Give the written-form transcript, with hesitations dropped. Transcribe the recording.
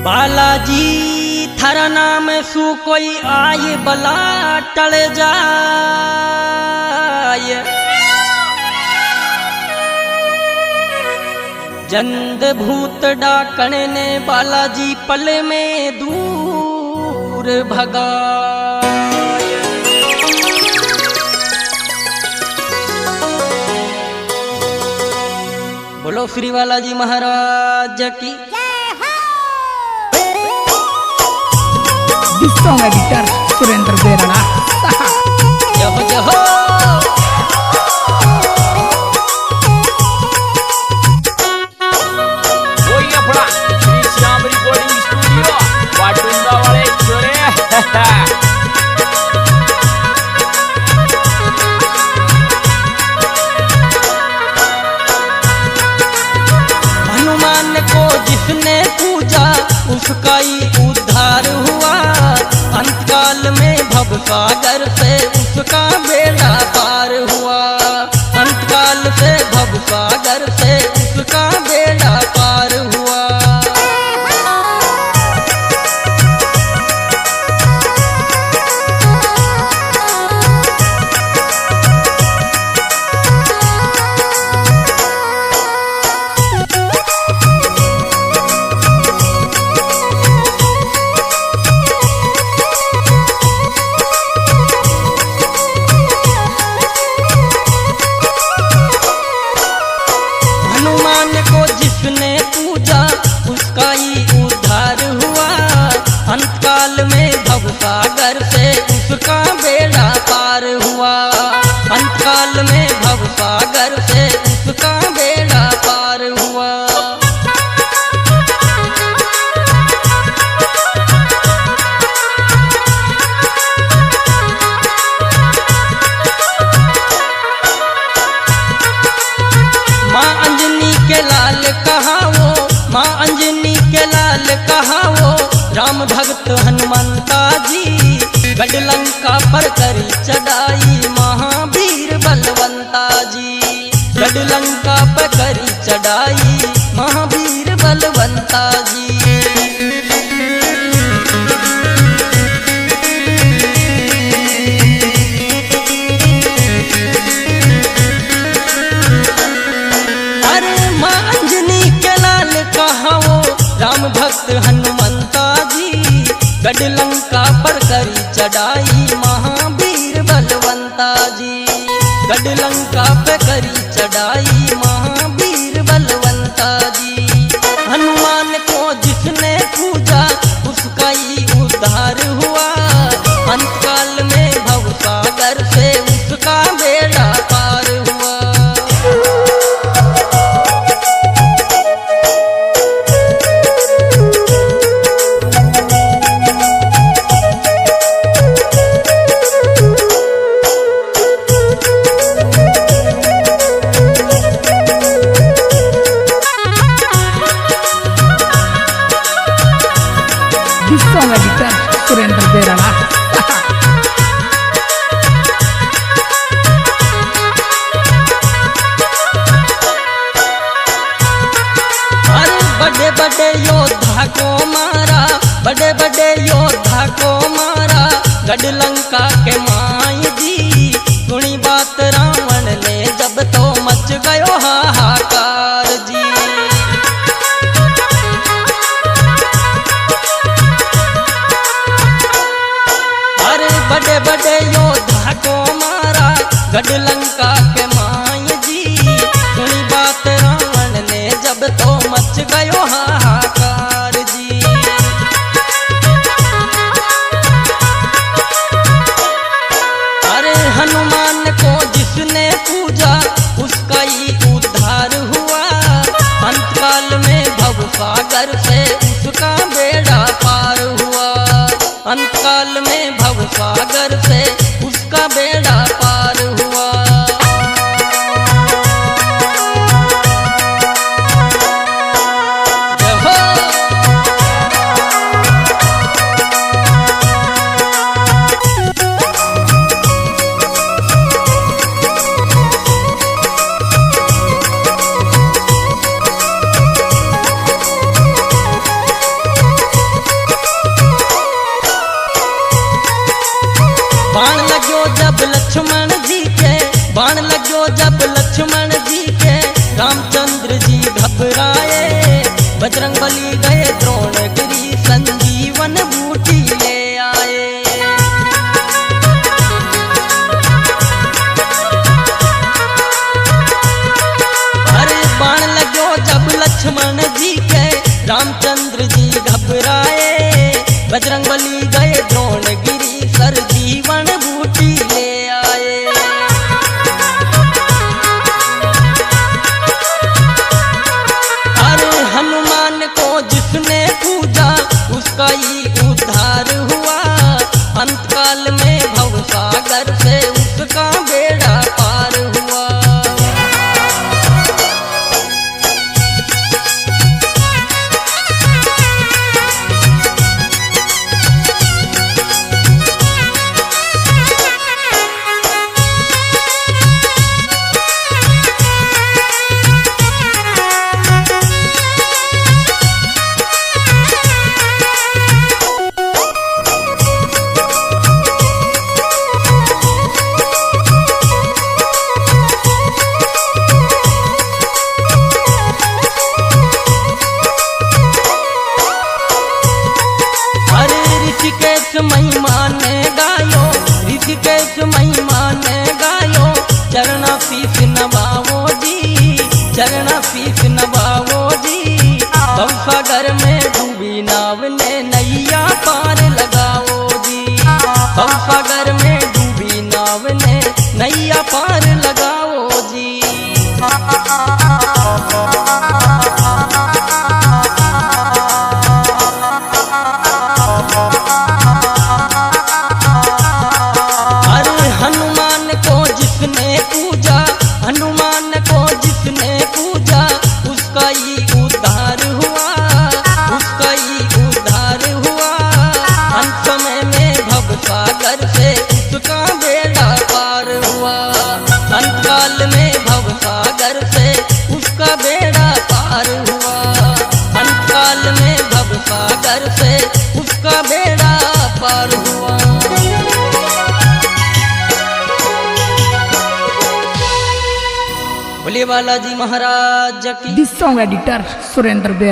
बालाजी थारा नाम सु कोई आय बला टल जाय। जंद भूत डाकण ने बालाजी पल में दूर भगाय। बोलो श्री बालाजी महाराज की। This song editor Surendra Berana. जहो जहो वही अपना श्री श्याम रिकॉर्डिंग स्टूडियो वाटुंगा वाले छोरे। हनुमान को जिसने पूजा उसका ही उद्धार हुआ। अंतकाल में भवसागर से उसका बेड़ा पार हुआ। अंतकाल से भवसागर से उसका बेड़ा पार हुआ। हनुमान को जिसने पूजा उसका ही उद्धार हुआ। अंतकाल में भवसागर से उसका बेड़ा पार हुआ। अंतकाल में भवसागर से उसका बेड़ा पार हुआ। माँ अंजनी के लाल कहा वो, माँ अंजनी के लाल कहा वो, राम भक्त हनुमंता जी। गढ़ लंका पर करी चढ़ाई महावीर बलवंता जी। गढ़ लंका पर करी चढ़ाई महावीर बलवंता जी। राम भक्त हनुमंता जी। गढ़ लंका पर करी चढ़ाई महावीर बलवंता जी। गढ़ लंका पर करी चढ़ाई महावीर बलवंता जी। हनुमान को जिसने पूजा उसका ही उद्धार हुआ। अंतकाल में भवसागर से उसका बेड़ा पार हुआ। This song editor Surendra Berana. अरे बड़े बड़े योद्धा को मारा, बड़े बड़े योद्धा को मारा। गढ़ लंका के माई जी। सुनी बात रावण ने जब तो मच गयो हाहाकार जी। अरे बड़े बड़े योद्धा को मारा। गढ़ लंका के माई जी। सुनी बात रावण ने जब तो मच गयो हाहाकार जी। अरे हनुमान को जिसने पूजा उसका ही उद्धार हुआ। अंतकाल में भवसागर से उसका बेड़ा पार हुआ। अंतकाल में भवसागर से उसका बेड़ा पार हुआ। जहो रामचंद्र जी घबराए, बजरंगबली गए द्रोणगिरी संजीवन बूटी ले आए। अरे बाण लगो जब लक्ष्मण जी के, रामचंद्र जी घबराए, बजरंगबली गए द्रोणगिरी संजीवन बूटी ले आए। अरे हनुमान को जिसने पूजा उसका ही उद्धार हुआ, अंतकाल में भवसागर से उसका बेड़ा पार हुआ। ऋषिकेश महिमा ने गायो, ऋषिकेश महिमा ने गायो, चरणा पीस नवाओ जी, चरणा पीस नवाओ जी। भवसागर में डूबी नाव ने नैया पार लगाओ जी, भवसागर में डूबी नाव ने नैया पार लगाओ जी। हनुमान को जिसने पूजा, हनुमान को जिसने पूजा, उसका ही उद्धार हुआ, उसका ही उद्धार हुआ। अंत समय में भवसागर से उसका बेड़ा पार हुआ, अंतकाल में भवसागर से उसका बेड़ा पार हुआ, अंतकाल में भवसागर से उसका बेड़ा पार हुआ। बोलिए बालाजी महाराज की। This song editor Surendra Berala.